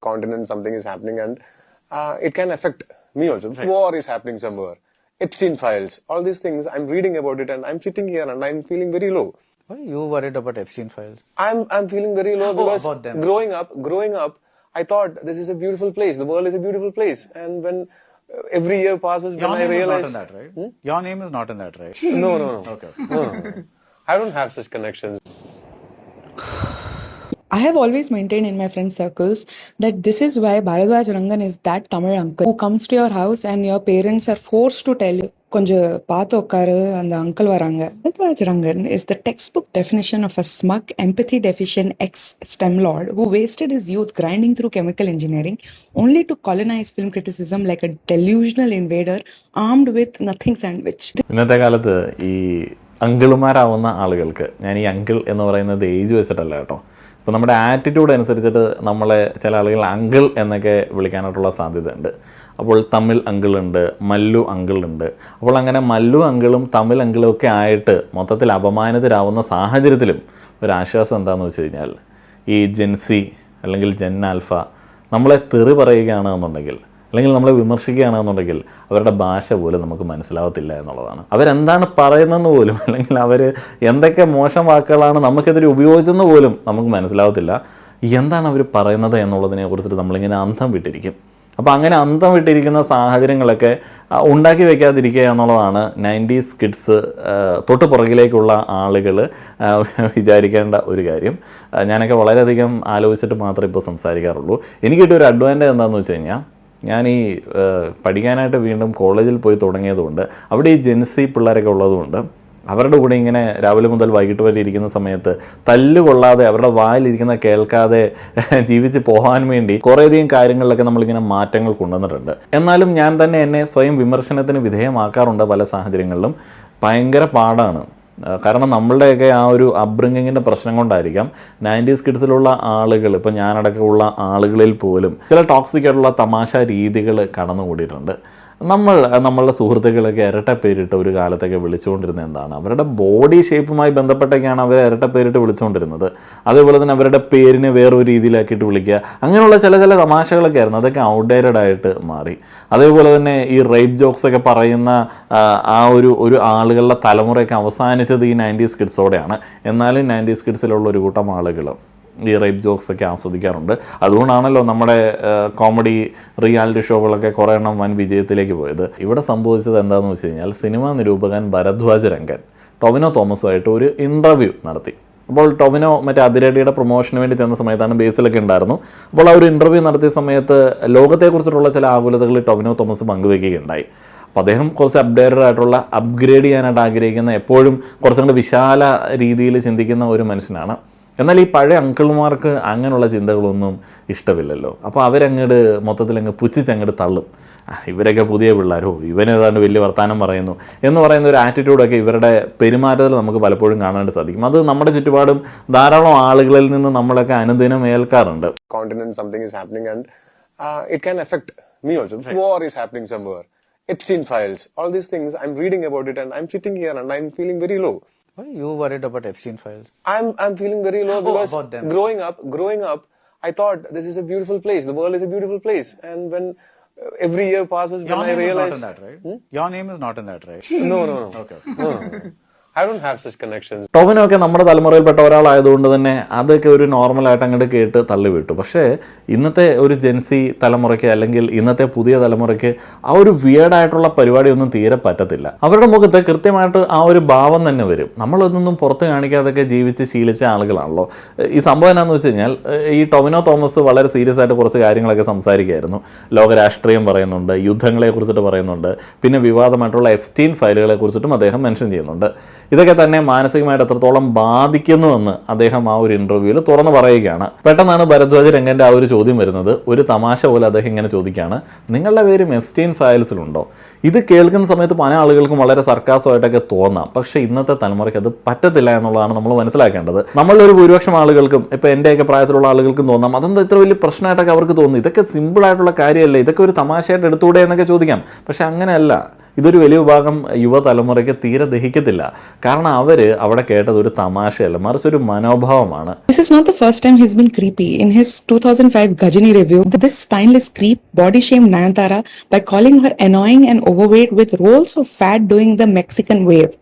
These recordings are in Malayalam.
continent something is happening, and it can affect me also. Right. War is happening somewhere. Epstein files, all these things, I'm reading about it and I'm sitting here and I'm feeling very low. Why are you worried about Epstein files? I'm feeling very low because about them. growing up, I thought this is a beautiful place. The world is a beautiful place. And when every year passes, Your when name I realize... is not in that, right? Your name is not in that, right? No. Okay. No. I don't have such connections. I have always maintained in my friend circles that this is why Bharadwaj Rangan is that Tamil uncle who comes to your house and your parents are forced to tell you, கொஞ்சம் பார்த்து உட்காரு அந்த அங்கிள் வராங்க. Bharadwaj Rangan is the textbook definition of a smug, empathy-deficient ex-STEM lord who wasted his youth grinding through chemical engineering only to colonize film criticism like a delusional invader armed with nothing sandwich. ഇന്നത്തെ കാലത്ത് ഈ അങ്കിളുമാരാവുന്ന ആളുകൾക്ക്, ഞാൻ ഈ അങ്കിൾ എന്ന് പറയുന്നത് ഏജ് വെച്ചിട്ടല്ല കേട്ടോ, ഇപ്പോൾ നമ്മുടെ ആറ്റിറ്റ്യൂഡ് അനുസരിച്ചിട്ട് നമ്മളെ ചില ആളുകൾ അങ്കിൾ എന്നൊക്കെ വിളിക്കാനായിട്ടുള്ള സാധ്യതയുണ്ട്. അപ്പോൾ തമിഴ് അങ്കിളുണ്ട്, മല്ലു അങ്കിളുണ്ട്. അപ്പോൾ അങ്ങനെ മല്ലു അങ്കിളും തമിഴ് അങ്കിളും ഒക്കെ ആയിട്ട് മൊത്തത്തിൽ അപമാനിതരാവുന്ന സാഹചര്യത്തിലും ഒരാശ്വാസം എന്താണെന്ന് വെച്ച് കഴിഞ്ഞാൽ, ഈ ജെൻസി അല്ലെങ്കിൽ ജെൻ ആൽഫ നമ്മളെ തെറി പറയുകയാണ് എന്നുണ്ടെങ്കിൽ, അല്ലെങ്കിൽ നമ്മളെ വിമർശിക്കുകയാണെന്നുണ്ടെങ്കിൽ അവരുടെ ഭാഷ പോലും നമുക്ക് മനസ്സിലാവത്തില്ല എന്നുള്ളതാണ്. അവരെന്താണ് പറയുന്നതെന്ന് പോലും, അല്ലെങ്കിൽ അവർ എന്തൊക്കെ മോശം വാക്കുകളാണ് നമുക്കെതിരെ ഉപയോഗിച്ചെന്ന് പോലും നമുക്ക് മനസ്സിലാവത്തില്ല. എന്താണ് അവർ പറയുന്നത് എന്നുള്ളതിനെ കുറിച്ചിട്ട് നമ്മളിങ്ങനെ അന്തം വിട്ടിരിക്കും. അപ്പോൾ അങ്ങനെ അന്തം വിട്ടിരിക്കുന്ന സാഹചര്യങ്ങളൊക്കെ ഉണ്ടാക്കി വയ്ക്കാതിരിക്കുക എന്നുള്ളതാണ് 90s കിഡ്സ് തൊട്ട് പുറകിലേക്കുള്ള ആളുകൾ വിചാരിക്കേണ്ട ഒരു കാര്യം. ഞാനൊക്കെ വളരെയധികം ആലോചിച്ചിട്ട് മാത്രമേ ഇപ്പോൾ സംസാരിക്കാറുള്ളൂ. എനിക്ക് കിട്ടിയൊരു അഡ്വാൻറ്റേജ് എന്താണെന്ന് വെച്ച് കഴിഞ്ഞാൽ, ഞാൻ ഈ പഠിക്കാനായിട്ട് വീണ്ടും കോളേജിൽ പോയി തുടങ്ങിയതുകൊണ്ട് അവിടെ ഈ ജെൻസി പിള്ളേരൊക്കെ ഉള്ളതുകൊണ്ട് അവരുടെ കൂടെ ഇങ്ങനെ രാവിലെ മുതൽ വൈകിട്ട് വരെ ഇരിക്കുന്ന സമയത്ത് തല്ലുകൊള്ളാതെ അവരുടെ വായിലിരിക്കുന്ന കേൾക്കാതെ ജീവിച്ച് പോകാൻ വേണ്ടി കുറേയധികം കാര്യങ്ങളിലൊക്കെ നമ്മളിങ്ങനെ മാറ്റങ്ങൾ കൊണ്ടുവന്നിട്ടുണ്ട്. എന്നാലും ഞാൻ തന്നെ എന്നെ സ്വയം വിമർശനത്തിന് വിധേയമാക്കാറുണ്ട് പല സാഹചര്യങ്ങളിലും. ഭയങ്കര പാടാണ്. കാരണം നമ്മളുടെയൊക്കെ ആ ഒരു അപ്ബ്രിങ്ങിങ്ങിൻ്റെ പ്രശ്നം കൊണ്ടായിരിക്കാം 90s കിഡ്സിലുള്ള ആളുകൾ, ഇപ്പോൾ ഞാനടക്കമുള്ള ആളുകളിൽ പോലും ചില ടോക്സിക് ആയിട്ടുള്ള തമാശ രീതികൾ കടന്നുകൂടിയിട്ടുണ്ട്. നമ്മളുടെ സുഹൃത്തുക്കളൊക്കെ ഇരട്ട പേരിട്ട് ഒരു കാലത്തൊക്കെ വിളിച്ചുകൊണ്ടിരുന്നത് എന്താണ്, അവരുടെ ബോഡി ഷേപ്പുമായി ബന്ധപ്പെട്ടൊക്കെയാണ് അവർ ഇരട്ട പേരിട്ട് വിളിച്ചുകൊണ്ടിരുന്നത്. അതേപോലെ തന്നെ അവരുടെ പേരിനെ വേറൊരു രീതിയിലാക്കിയിട്ട് വിളിക്കുക, അങ്ങനെയുള്ള ചില തമാശകളൊക്കെ ആയിരുന്നു. അതൊക്കെ ഔട്ട്ഡേറ്റഡ് ആയിട്ട് മാറി. അതേപോലെ തന്നെ ഈ റേപ്പ് ജോക്സൊക്കെ പറയുന്ന ആ ഒരു ആളുകളുടെ തലമുറയൊക്കെ അവസാനിച്ചത് ഈ 90s കിഡ്സോടെയാണ്. എന്നാലും 90s കിഡ്സിലുള്ള ഒരു കൂട്ടം ആളുകൾ ഈ റേപ്പ് ജോക്സൊക്കെ ആസ്വദിക്കാറുണ്ട്. അതുകൊണ്ടാണല്ലോ നമ്മുടെ കോമഡി റിയാലിറ്റി ഷോകളൊക്കെ കുറേ എണ്ണം വൻ വിജയത്തിലേക്ക് പോയത്. ഇവിടെ സംഭവിച്ചത് എന്താണെന്ന് വെച്ച് കഴിഞ്ഞാൽ, സിനിമാ നിരൂപകൻ ഭരദ്വാജ് രംഗൻ ടൊവിനോ തോമസുമായിട്ട് ഒരു ഇൻ്റർവ്യൂ നടത്തി. അപ്പോൾ ടൊവിനോ മറ്റേ അതിരടിയുടെ പ്രൊമോഷന് വേണ്ടി ചെന്ന സമയത്താണ്, ബേസിലൊക്കെ ഉണ്ടായിരുന്നു. അപ്പോൾ ആ ഒരു ഇൻ്റർവ്യൂ നടത്തിയ സമയത്ത് ലോകത്തെക്കുറിച്ചിട്ടുള്ള ചില ആകുലതകൾ ടൊവിനോ തോമസ് പങ്കുവയ്ക്കുകയുണ്ടായി. അപ്പോൾ അദ്ദേഹം കുറച്ച് അപ്ഡേറ്റഡ് ആയിട്ടുള്ള, അപ്ഗ്രേഡ് ചെയ്യാനായിട്ട് ആഗ്രഹിക്കുന്ന, എപ്പോഴും കുറച്ചും കൂടി വിശാല രീതിയിൽ ചിന്തിക്കുന്ന ഒരു മനുഷ്യനാണ്. എന്നാൽ ഈ പഴയ അങ്കിൾമാർക്ക് അങ്ങനെയുള്ള ചിന്തകളൊന്നും ഇഷ്ടമില്ലല്ലോ. അപ്പോൾ അവരങ്ങോട്ട് മൊത്തത്തിലങ്ങ് പുച്ഛിച്ചങ്ങോട്ട് തള്ളും. ഇവരൊക്കെ പുതിയ പിള്ളേരോ, ഇവനേതാണ്ട് വലിയ വർത്തമാനം പറയുന്നു എന്ന് പറയുന്ന ഒരു ആറ്റിറ്റ്യൂഡൊക്കെ ഇവരുടെ പെരുമാറ്റത്തിൽ നമുക്ക് പലപ്പോഴും കാണാനായിട്ട് സാധിക്കും. അത് നമ്മുടെ ചുറ്റുപാടും ധാരാളം ആളുകളിൽ നിന്ന് നമ്മളൊക്കെ അനുദിനം ഏൽക്കാറുണ്ട്. Continent something is happening and it can affect me also. Right. War is happening somewhere. Epstein files, all these things, I'm reading about it and I'm sitting here and I'm feeling very low. Why are you worried about Epstein files? I'm feeling very low because about them. growing up, I thought this is a beautiful place. The world is a beautiful place. And when every year passes, when I realize... Your name is not in that, right? Your name is not in that, right? No. Okay. No. I don't have such connections. Tovino ഒക്കെ നമ്മുടെ തലമുറയിൽപ്പെട്ട ഒരാളായതുകൊണ്ട് തന്നെ അതൊക്കെ ഒരു നോർമലായിട്ട് അങ്ങോട്ട് കേട്ട് തള്ളിവിട്ടു. പക്ഷേ ഇന്നത്തെ ഒരു ജെൻസി തലമുറയ്ക്ക്, അല്ലെങ്കിൽ ഇന്നത്തെ പുതിയ തലമുറയ്ക്ക് ആ ഒരു വിയേർഡായിട്ടുള്ള പരിപാടിയൊന്നും തീരെ പറ്റത്തില്ല. അവരുടെ മുഖത്ത് കൃത്യമായിട്ട് ആ ഒരു ഭാവം തന്നെ വരും. നമ്മളൊന്നും പുറത്ത് കാണിക്കാതൊക്കെ ജീവിച്ച് ശീലിച്ച ആളുകളാണല്ലോ. ഈ സംഭവം എന്താണെന്ന് വെച്ച് കഴിഞ്ഞാൽ, ഈ ടൊവിനോ തോമസ് വളരെ സീരിയസ് ആയിട്ട് കുറച്ച് കാര്യങ്ങളൊക്കെ സംസാരിക്കുകയായിരുന്നു. ലോകരാഷ്ട്രീയം പറയുന്നുണ്ട്, യുദ്ധങ്ങളെ കുറിച്ചിട്ട് പറയുന്നുണ്ട്, പിന്നെ വിവാദമായിട്ടുള്ള എപ്സ്റ്റീൻ ഫയലുകളെ കുറിച്ചിട്ടും അദ്ദേഹം മെൻഷൻ ചെയ്യുന്നുണ്ട്. ഇതൊക്കെ തന്നെ മാനസികമായിട്ട് എത്രത്തോളം ബാധിക്കുന്നുവെന്ന് അദ്ദേഹം ആ ഒരു ഇൻ്റർവ്യൂവിൽ തുറന്നു പറയുകയാണ്. പെട്ടെന്നാണ് ഭരദ്വാജ് രംഗൻ്റെ ആ ഒരു ചോദ്യം വരുന്നത്. ഒരു തമാശ പോലെ അദ്ദേഹം ഇങ്ങനെ ചോദിക്കുകയാണ്, നിങ്ങളുടെ പേരും എപ്സ്റ്റീൻ ഫയൽസിലുണ്ടോ? ഇത് കേൾക്കുന്ന സമയത്ത് പല ആളുകൾക്കും വളരെ സർക്കാസമായിട്ടൊക്കെ തോന്നാം. പക്ഷേ ഇന്നത്തെ തലമുറയ്ക്ക് അത് പറ്റത്തില്ല എന്നുള്ളതാണ് നമ്മൾ മനസ്സിലാക്കേണ്ടത്. നമ്മളൊരു ഭൂരിപക്ഷം ആളുകൾക്കും, ഇപ്പോൾ എൻ്റെയൊക്കെ പ്രായത്തിലുള്ള ആളുകൾക്കും തോന്നാം, അതെന്താ ഇത്ര വലിയ പ്രശ്നമായിട്ടൊക്കെ അവർക്ക് തോന്നുന്നു, ഇതൊക്കെ സിമ്പിളായിട്ടുള്ള കാര്യമല്ലേ, ഇതൊക്കെ ഒരു തമാശയായിട്ട് എടുത്തുകൂടെ എന്നൊക്കെ ചോദിക്കാം. പക്ഷേ അങ്ങനെയല്ല. ഇതൊരു വലിയ വിഭാഗം യുവതലമുറയ്ക്ക് തീരെ ദഹിക്കത്തില്ല. കാരണം അവർ അവിടെ കേട്ടത് ഒരു തമാശയല്ല, മറിച്ച് ഒരു മനോഭാവമാണ്. This is not the first time he's been creepy. In his 2005 Ghajini review, this spineless creep body shamed Nayanthara by calling her annoying and overweight with rolls of fat doing the Mexican wave.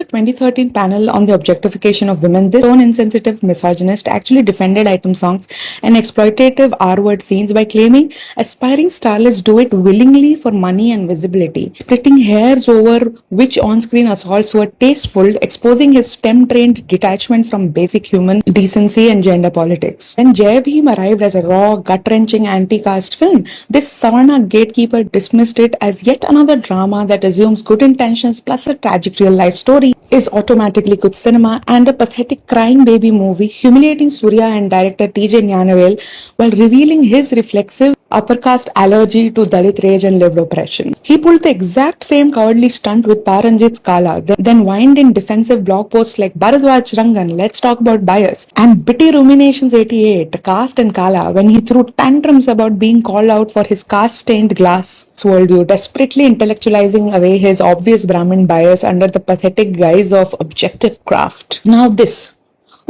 The 2013 panel on the objectification of women, this own insensitive misogynist actually defended item songs and exploitative R-word scenes by claiming aspiring starlets do it willingly for money and visibility, splitting hairs over which on-screen assaults were tasteful, exposing his STEM-trained detachment from basic human decency and gender politics. When Jai Bhim arrived as a raw, gut-wrenching anti-caste film, this Savarna gatekeeper dismissed it as yet another drama that assumes good intentions plus a tragic real-life story is automatically good cinema and a pathetic crying baby movie humiliating Surya and director T.J. Gnanavel while revealing his reflexive upper caste allergy to Dalit rage and lived oppression. He pulled the exact same cowardly stunt with Paranjit's Kala, then whined in defensive blog posts like Bharadwaj Rangan, let's talk about bias, and Bitty Ruminations 88, Caste and Kala, when he threw tantrums about being called out for his caste-stained glass worldview, desperately intellectualizing away his obvious Brahmin bias under the pathetic guise of objective craft. Now this.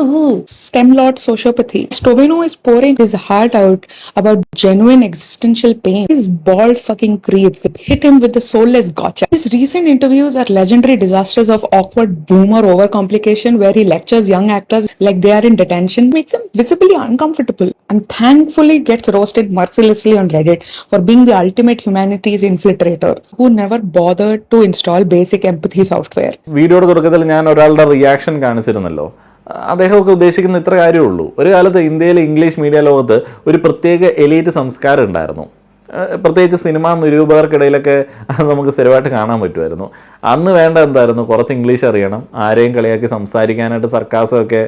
Ooh, STEM Lord sociopathy. Stovino is pouring his heart out about genuine existential pain. His bald fucking creep hit him with the soulless gotcha. His recent interviews are legendary disasters of awkward boomer overcomplication where he lectures young actors like they are in detention, makes them visibly uncomfortable, and thankfully gets roasted mercilessly on Reddit for being the ultimate humanities infiltrator who never bothered to install basic empathy software. വീഡിയോയുടെ തുടക്കത്തിൽ ഞാൻ ഒരാളുടെ റിയാക്ഷൻ കാണിച്ചിരുന്നല്ലോ. അദ്ദേഹമൊക്കെ ഉദ്ദേശിക്കുന്ന ഇത്ര കാര്യമുള്ളൂ. ഒരു കാലത്ത് ഇന്ത്യയിലെ ഇംഗ്ലീഷ് മീഡിയ ലോകത്ത് ഒരു പ്രത്യേക എലീറ്റ് സംസ്കാരം ഉണ്ടായിരുന്നു. പ്രത്യേകിച്ച് സിനിമാ നിരൂപകർക്കിടയിലൊക്കെ നമുക്ക് സ്ഥിരമായിട്ട് കാണാൻ പറ്റുമായിരുന്നു. അന്ന് വേണ്ട എന്തായിരുന്നു, കുറച്ച് ഇംഗ്ലീഷ് അറിയണം, ആരെയും കളിയാക്കി സംസാരിക്കാനായിട്ട് സർക്കാസമൊക്കെ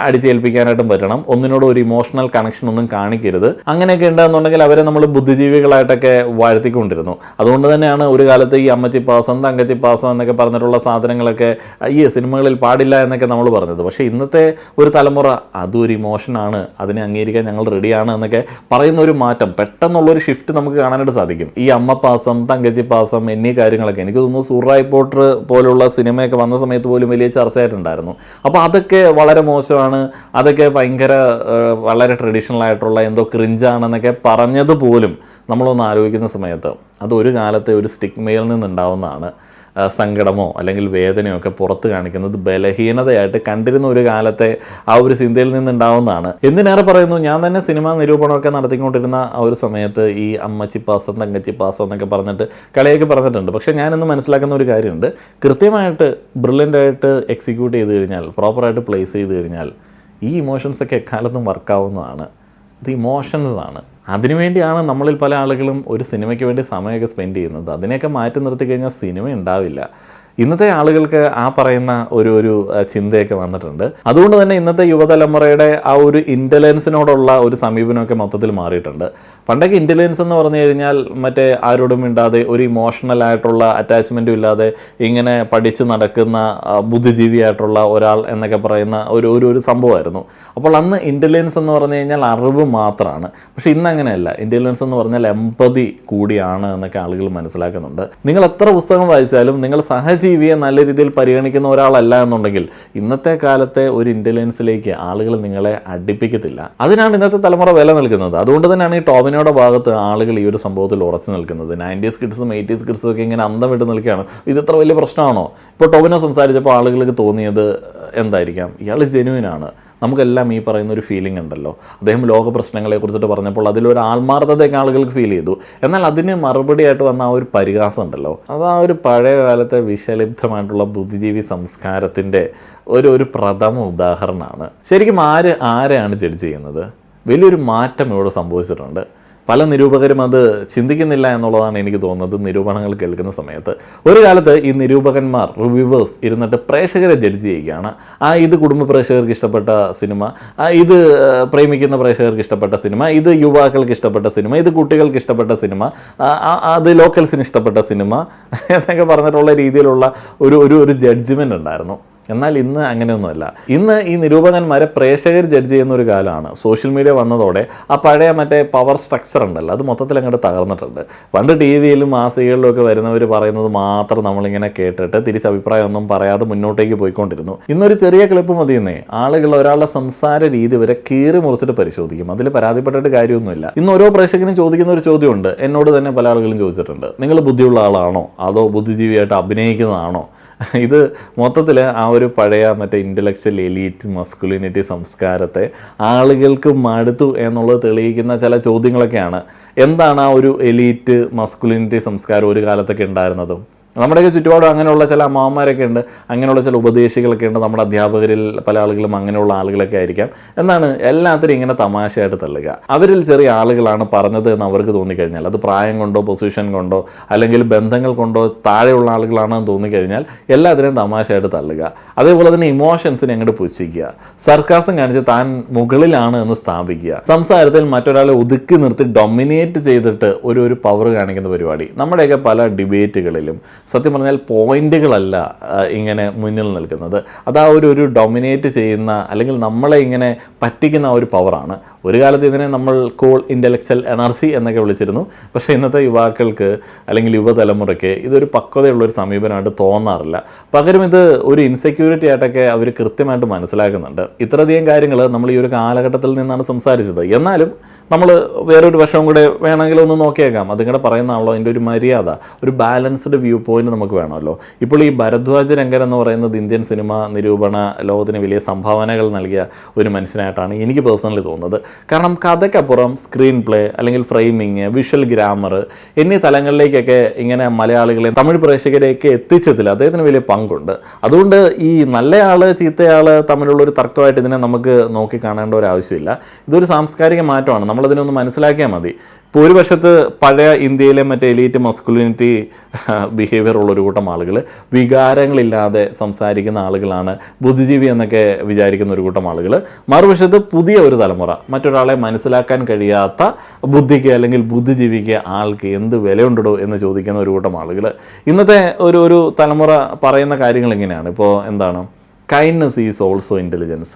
അടിച്ചേൽപ്പിക്കാനായിട്ടും പറ്റണം, ഒന്നിനോട് ഒരു ഇമോഷണൽ കണക്ഷൻ ഒന്നും കാണിക്കരുത്. അങ്ങനെയൊക്കെ ഉണ്ടെന്നുണ്ടെങ്കിൽ അവരെ നമ്മൾ ബുദ്ധിജീവികളായിട്ടൊക്കെ വാഴ്ത്തിക്കൊണ്ടിരുന്നു. അതുകൊണ്ട് തന്നെയാണ് ഒരു കാലത്ത് ഈ അമ്മച്ചിപ്പാസം തങ്കച്ചിപ്പാസം എന്നൊക്കെ പറഞ്ഞിട്ടുള്ള സാധനങ്ങളൊക്കെ ഈ സിനിമകളിൽ പാടില്ല എന്നൊക്കെ നമ്മൾ പറഞ്ഞത്. പക്ഷേ ഇന്നത്തെ ഒരു തലമുറ അതൊരു ഇമോഷനാണ്, അതിനെ അംഗീകരിക്കാൻ ഞങ്ങൾ റെഡിയാണ് എന്നൊക്കെ പറയുന്ന ഒരു മാറ്റം, പെട്ടെന്നുള്ളൊരു ഷിഫ്റ്റ് നമുക്ക് കാണാനായിട്ട് സാധിക്കും. ഈ അമ്മപ്പാസം തങ്കച്ചിപ്പാസം എന്നീ കാര്യങ്ങളൊക്കെ എനിക്ക് തോന്നുന്നു സൂറായ് പോട്ടർ പോലുള്ള സിനിമയൊക്കെ വന്ന സമയത്ത് പോലും വലിയ ചർച്ചയായിട്ടുണ്ടായിരുന്നു. അപ്പോൾ അതൊക്കെ വളരെ മോശമാണ്, അതൊക്കെ ഭയങ്കര വളരെ ട്രഡീഷണൽ ആയിട്ടുള്ള എന്തോ ക്രിഞ്ചാണെന്നൊക്കെ പറഞ്ഞത് പോലും നമ്മളൊന്ന് ആലോചിക്കുന്ന സമയത്ത് അതൊരു കാലത്തെ ഒരു സ്റ്റിഗ്മയിൽ നിന്നുണ്ടാവുന്നതാണ്. സങ്കടമോ അല്ലെങ്കിൽ വേദനയോ ഒക്കെ പുറത്ത് കാണിക്കുന്നത് ബലഹീനതയായിട്ട് കണ്ടിരുന്ന ഒരു കാലത്തെ ആ ഒരു ചിന്തയിൽ നിന്നുണ്ടാവുന്നതാണ്. എന്തിനേറെ പറയുന്നു, ഞാൻ തന്നെ സിനിമാ നിരൂപണമൊക്കെ നടത്തിക്കൊണ്ടിരുന്ന ആ ഒരു സമയത്ത് ഈ അമ്മച്ചിപ്പാസം തങ്കച്ചിപ്പാസം എന്നൊക്കെ പറഞ്ഞിട്ട് കളിയൊക്കെ പറഞ്ഞിട്ടുണ്ട്. പക്ഷേ ഞാനിന്ന് മനസ്സിലാക്കുന്ന ഒരു കാര്യമുണ്ട്, കൃത്യമായിട്ട് ബ്രില്യൻ്റായിട്ട് എക്സിക്യൂട്ട് ചെയ്ത് കഴിഞ്ഞാൽ, പ്രോപ്പറായിട്ട് പ്ലേസ് ചെയ്ത് കഴിഞ്ഞാൽ ഈ ഇമോഷൻസൊക്കെ എക്കാലത്തും വർക്കാവുന്നതാണ്. ഇത് ഇമോഷൻസ് ആണ്. അതിനുവേണ്ടിയാണ് നമ്മളിൽ പല ആളുകളും ഒരു സിനിമയ്ക്ക് വേണ്ടി സമയമൊക്കെ സ്പെൻഡ് ചെയ്യുന്നത്. അതിനെയൊക്കെ മാറ്റി നിർത്തി കഴിഞ്ഞാൽ സിനിമ ഉണ്ടാവില്ല. ഇന്നത്തെ ആളുകൾക്ക് ആ പറയുന്ന ഒരു ചിന്തയൊക്കെ വന്നിട്ടുണ്ട്. അതുകൊണ്ട് തന്നെ ഇന്നത്തെ യുവതലമുറയുടെ ആ ഒരു ഇൻ്റലിജൻസിനോടുള്ള ഒരു സമീപനമൊക്കെ മൊത്തത്തിൽ മാറിയിട്ടുണ്ട്. പണ്ടൊക്കെ ഇൻ്റലിജൻസ് എന്ന് പറഞ്ഞു കഴിഞ്ഞാൽ മറ്റേ ആരോടും മിണ്ടാതെ ഒരു ഇമോഷണലായിട്ടുള്ള അറ്റാച്ച്മെൻറ്റും ഇല്ലാതെ ഇങ്ങനെ പഠിച്ച് നടക്കുന്ന ബുദ്ധിജീവിയായിട്ടുള്ള ഒരാൾ എന്നൊക്കെ പറയുന്ന ഒരു സംഭവമായിരുന്നു. അപ്പോൾ അന്ന് ഇൻ്റലിജൻസ് എന്ന് പറഞ്ഞു കഴിഞ്ഞാൽ അറിവ് മാത്രമാണ്. പക്ഷേ ഇന്ന് അങ്ങനെയല്ല. ഇൻ്റലിജൻസ് എന്ന് പറഞ്ഞാൽ എമ്പതി കൂടിയാണ് എന്നൊക്കെ ആളുകൾ മനസ്സിലാക്കുന്നുണ്ട്. നിങ്ങൾ എത്ര പുസ്തകം വായിച്ചാലും നിങ്ങൾ സഹജീവിയെ നല്ല രീതിയിൽ പരിഗണിക്കുന്ന ഒരാളല്ല എന്നുണ്ടെങ്കിൽ ഇന്നത്തെ കാലത്തെ ഒരു ഇൻ്റലിജൻസിലേക്ക് ആളുകൾ നിങ്ങളെ അടുപ്പിക്കത്തില്ല. അതിനാണ് ഇന്നത്തെ തലമുറ വില നൽകുന്നത്. അതുകൊണ്ട് തന്നെയാണ് ഈ ടോവിനോയുടെ ഭാഗത്ത് ആളുകൾ ഈ ഒരു സംഭവത്തിൽ ഉറച്ചു നിൽക്കുന്നത്. 90s കിഡ്സും 80s കിഡ്സും ഒക്കെ ഇങ്ങനെ അന്തം വിട്ട് നിൽക്കുകയാണ്. ഇത് ഇത്ര വലിയ പ്രശ്നമാണോ? ഇപ്പോൾ ടോവിനോ സംസാരിച്ചപ്പോൾ ആളുകൾക്ക് തോന്നിയത് എന്തായിരിക്കാം, ഇയാൾ ജെന്യുവിനാണ്, നമുക്കെല്ലാം ഈ പറയുന്ന ഒരു ഫീലിംഗ് ഉണ്ടല്ലോ. അദ്ദേഹം ലോക പ്രശ്നങ്ങളെക്കുറിച്ചിട്ട് പറഞ്ഞപ്പോൾ അതിലൊരു ആത്മാർത്ഥതയൊക്കെ ആളുകൾക്ക് ഫീൽ ചെയ്തു. എന്നാൽ അതിന് മറുപടിയായിട്ട് വന്ന ആ ഒരു പരിഹാസം ഉണ്ടല്ലോ, അത് ആ ഒരു പഴയ കാലത്തെ വിഷലിപ്തമായിട്ടുള്ള ബുദ്ധിജീവി സംസ്കാരത്തിൻ്റെ ഒരു പ്രഥമ ഉദാഹരണമാണ്. ശരിക്കും ആരെയാണ് ജഡ്ജ് ചെയ്യുന്നത്? വലിയൊരു മാറ്റം ഇവിടെ സംഭവിച്ചിട്ടുണ്ട്. പല നിരൂപകരും അത് ചിന്തിക്കുന്നില്ല എന്നുള്ളതാണ് എനിക്ക് തോന്നുന്നത്. നിരൂപണങ്ങൾ കേൾക്കുന്ന സമയത്ത് ഒരു കാലത്ത് ഈ നിരൂപകന്മാർ റിവ്യൂവേഴ്സ് ഇരുന്നിട്ട് പ്രേക്ഷകരെ ജഡ്ജ് ചെയ്യുകയാണ്. ഇത് കുടുംബ പ്രേക്ഷകർക്ക് ഇഷ്ടപ്പെട്ട സിനിമ, ഇത് പ്രേമിക്കുന്ന പ്രേക്ഷകർക്ക് ഇഷ്ടപ്പെട്ട സിനിമ, ഇത് യുവാക്കൾക്ക് ഇഷ്ടപ്പെട്ട സിനിമ, ഇത് കുട്ടികൾക്ക് ഇഷ്ടപ്പെട്ട സിനിമ, അത് ലോക്കൽസിന് ഇഷ്ടപ്പെട്ട സിനിമ എന്നൊക്കെ പറഞ്ഞിട്ടുള്ള രീതിയിലുള്ള ഒരു ജഡ്ജ്മെൻ്റ് ഉണ്ടായിരുന്നു. എന്നാൽ ഇന്ന് അങ്ങനെയൊന്നുമല്ല. ഇന്ന് ഈ നിരൂപകന്മാരെ പ്രേക്ഷകർ ജഡ്ജ് ചെയ്യുന്ന ഒരു കാലമാണ്. സോഷ്യൽ മീഡിയ വന്നതോടെ ആ പഴയ മറ്റേ പവർ സ്ട്രക്ചർ ഉണ്ടല്ലോ, അത് മൊത്തത്തിൽ അങ്ങോട്ട് തകർന്നിട്ടുണ്ട്. പണ്ട് ടി വിയിലും മാസികകളിലും ഒക്കെ വരുന്നവർ പറയുന്നത് മാത്രം നമ്മളിങ്ങനെ കേട്ടിട്ട് തിരിച്ച് അഭിപ്രായമൊന്നും പറയാതെ മുന്നോട്ടേക്ക് പോയിക്കൊണ്ടിരുന്നു. ഇന്നൊരു ചെറിയ ക്ലിപ്പ് മതിയെന്നേ ആളുകൾ ഒരാളുടെ സംസാര രീതി വരെ കീറി മുറിച്ചിട്ട് പരിശോധിക്കും. അതിൽ പരാതിപ്പെട്ടിട്ട് കാര്യമൊന്നുമില്ല. ഇന്ന് ഓരോ പ്രേക്ഷകനും ചോദിക്കുന്ന ഒരു ചോദ്യമുണ്ട്, എന്നോട് തന്നെ പല ആളുകളും ചോദിച്ചിട്ടുണ്ട്, നിങ്ങൾ ബുദ്ധിയുള്ള ആളാണോ അതോ ബുദ്ധിജീവിയായിട്ട് അഭിനയിക്കുന്നതാണോ? ഇത് മൊത്തത്തിൽ ആ ഒരു പഴയ മറ്റേ ഇൻ്റലക്ച്വൽ എലീറ്റ് മസ്കുലിനിറ്റി സംസ്കാരത്തെ ആളുകൾക്ക് മടുത്തു എന്നുള്ളത് തെളിയിക്കുന്ന ചില ചോദ്യങ്ങളൊക്കെയാണ്. എന്താണ് ആ ഒരു എലീറ്റ് മസ്കുലിനിറ്റി സംസ്കാരം ഒരു കാലത്തൊക്കെ ഉണ്ടായിരുന്നതും? നമ്മുടെയൊക്കെ ചുറ്റുപാടും അങ്ങനെയുള്ള ചില അമ്മാവന്മാരൊക്കെ ഉണ്ട്, അങ്ങനെയുള്ള ചില ഉപദേശികളൊക്കെ ഉണ്ട്. നമ്മുടെ അധ്യാപകരിൽ പല ആളുകളും അങ്ങനെയുള്ള ആളുകളൊക്കെ ആയിരിക്കാം. എന്നാണ് എല്ലാത്തിനും ഇങ്ങനെ തമാശയായിട്ട് തള്ളുക. അവരിൽ ചെറിയ ആളുകളാണ് പറഞ്ഞത് എന്ന് അവർക്ക് തോന്നിക്കഴിഞ്ഞാൽ, അത് പ്രായം കൊണ്ടോ പൊസിഷൻ കൊണ്ടോ അല്ലെങ്കിൽ ബന്ധങ്ങൾ കൊണ്ടോ താഴെയുള്ള ആളുകളാണെന്ന് തോന്നിക്കഴിഞ്ഞാൽ എല്ലാത്തിനെയും തമാശയായിട്ട് തള്ളുക. അതേപോലെ തന്നെ ഇമോഷൻസിനെ അങ്ങോട്ട് പുച്ഛിക്കുക, സർക്കാസം കാണിച്ച് താൻ മുകളിലാണ് എന്ന് സ്ഥാപിക്കുക, സംസാരത്തിൽ മറ്റൊരാളെ ഒതുക്കി നിർത്തി ഡൊമിനേറ്റ് ചെയ്തിട്ട് ഒരു പവർ കാണിക്കുന്ന പരിപാടി. നമ്മുടെയൊക്കെ പല ഡിബേറ്റുകളിലും സത്യം പറഞ്ഞാൽ പോയിന്റുകളല്ല ഇങ്ങനെ മുന്നിൽ നിൽക്കുന്നത്, അത് ആ ഒരു ഡൊമിനേറ്റ് ചെയ്യുന്ന അല്ലെങ്കിൽ നമ്മളെ ഇങ്ങനെ പറ്റിക്കുന്ന ആ ഒരു പവറാണ്. ഒരു കാലത്ത് ഇതിനെ നമ്മൾ കൂൾ ഇൻ്റലക്ച്വൽ എനർജി എന്നൊക്കെ വിളിച്ചിരുന്നു. പക്ഷേ ഇന്നത്തെ യുവാക്കൾക്ക് അല്ലെങ്കിൽ യുവതലമുറയ്ക്ക് ഇതൊരു പക്വതയുള്ളൊരു സമീപനമായിട്ട് തോന്നാറില്ല. പകരം ഇത് ഒരു ഇൻസെക്യൂരിറ്റി ആയിട്ടൊക്കെ അവർ കൃത്യമായിട്ട് മനസ്സിലാക്കുന്നുണ്ട്. ഇത്രയധികം കാര്യങ്ങൾ നമ്മൾ ഈ ഒരു കാലഘട്ടത്തിൽ നിന്നാണ് സംസാരിച്ചത്. എന്നാലും നമ്മൾ വേറൊരു വശവും കൂടെ വേണമെങ്കിൽ ഒന്ന് നോക്കിയേക്കാം. അതിങ്ങടെ പറയുന്നതാണല്ലോ അതിൻ്റെ ഒരു മര്യാദ, ഒരു ബാലൻസ്ഡ് വ്യൂ പോയിന്റ് നമുക്ക് വേണമല്ലോ. ഇപ്പോൾ ഈ ഭരദ്വാജ് രംഗൻ എന്ന് പറയുന്നത് ഇന്ത്യൻ സിനിമ നിരൂപണ ലോകത്തിന് വലിയ സംഭാവനകൾ നൽകിയ ഒരു മനുഷ്യനായിട്ടാണ് എനിക്ക് പേഴ്സണലി തോന്നുന്നത്. കാരണം കഥയ്ക്കപ്പുറം സ്ക്രീൻ പ്ലേ അല്ലെങ്കിൽ ഫ്രെയിമിങ്, വിഷ്വൽ ഗ്രാമർ എന്നീ തലങ്ങളിലേക്കൊക്കെ ഇങ്ങനെ മലയാളികളെയും തമിഴ് പ്രേക്ഷകരെയൊക്കെ എത്തിച്ചതിൽ അദ്ദേഹത്തിന് വലിയ പങ്കുണ്ട്. അതുകൊണ്ട് ഈ നല്ലയാൾ ചീത്തയാൾ തമ്മിലുള്ളൊരു തർക്കമായിട്ട് ഇതിനെ നമുക്ക് നോക്കി കാണേണ്ട ഒരു ആവശ്യമില്ല. ഇതൊരു സാംസ്കാരിക മാറ്റമാണ്, നമ്മളതിനൊന്ന് മനസ്സിലാക്കിയാൽ മതി. ഇപ്പോൾ ഒരു വശത്ത് പഴയ ഇന്ത്യയിലെ മറ്റേ എലീറ്റ് മസ്കുലിനിറ്റി ബിഹേവിയർ ഉള്ളൊരു കൂട്ടം ആളുകൾ, വികാരങ്ങളില്ലാതെ സംസാരിക്കുന്ന ആളുകളാണ് ബുദ്ധിജീവി എന്നൊക്കെ വിചാരിക്കുന്ന ഒരു കൂട്ടം ആളുകൾ. മറുവശത്ത് പുതിയ ഒരു തലമുറ, മറ്റൊരാളെ മനസ്സിലാക്കാൻ കഴിയാത്ത ബുദ്ധിക്ക് അല്ലെങ്കിൽ ബുദ്ധിജീവിക്ക് ആൾക്ക് എന്ത് വിലയുണ്ടോ എന്ന് ചോദിക്കുന്ന ഒരു കൂട്ടം ആളുകൾ. ഇന്നത്തെ ഒരു തലമുറ പറയുന്ന കാര്യങ്ങൾ ഇങ്ങനെയാണ്. ഇപ്പോൾ എന്താണ്, kindness is also intelligence,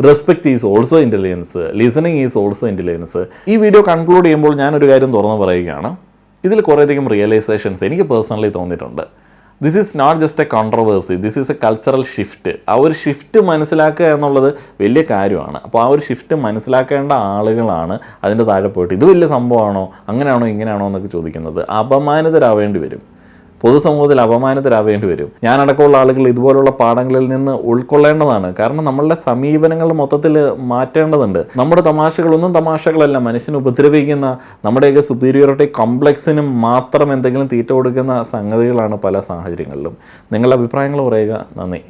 respect is also intelligence, listening is also intelligence. ഈ വീഡിയോ കൺക്ലൂഡ് ചെയ്യുമ്പോൾ ഞാനൊരു കാര്യം തുറന്നു പറയുകയാണ്. ഇതിൽ കുറേയധികം റിയലൈസേഷൻസ് എനിക്ക് പേഴ്സണലി തോന്നിയിട്ടുണ്ട്. This is not just a controversy, this is a cultural shift. ആ ഒരു ഷിഫ്റ്റ് മനസ്സിലാക്കുക എന്നുള്ളത് വലിയ കാര്യമാണ്. അപ്പോൾ ആ ഒരു ഷിഫ്റ്റ് മനസ്സിലാക്കേണ്ട ആളുകളാണ് അതിൻ്റെ താഴെ പോയിട്ട് ഇത് വലിയ സംഭവമാണോ അങ്ങനെയാണോ ഇങ്ങനെയാണോ എന്നൊക്കെ ചോദിക്കുന്നത്. അപമാനിതരാവേണ്ടി വരും, പൊതുസമൂഹത്തിൽ അപമാനത്തിലാവേണ്ടി വരും. ഞാനടക്കമുള്ള ആളുകൾ ഇതുപോലുള്ള പാഠങ്ങളിൽ നിന്ന് ഉൾക്കൊള്ളേണ്ടതാണ്. കാരണം നമ്മളുടെ സമീപനങ്ങൾ മൊത്തത്തിൽ മാറ്റേണ്ടതുണ്ട്. നമ്മുടെ തമാശകളൊന്നും തമാശകളല്ല, മനുഷ്യനെ ഉപദ്രവിക്കുന്ന നമ്മുടെയൊക്കെ സുപ്പീരിയോറിറ്റി കോംപ്ലക്സിനും മാത്രം എന്തെങ്കിലും തീറ്റ കൊടുക്കുന്ന സംഗതികളാണ് പല സാഹചര്യങ്ങളിലും. നിങ്ങളുടെ അഭിപ്രായങ്ങൾ പറയുക. നന്ദി.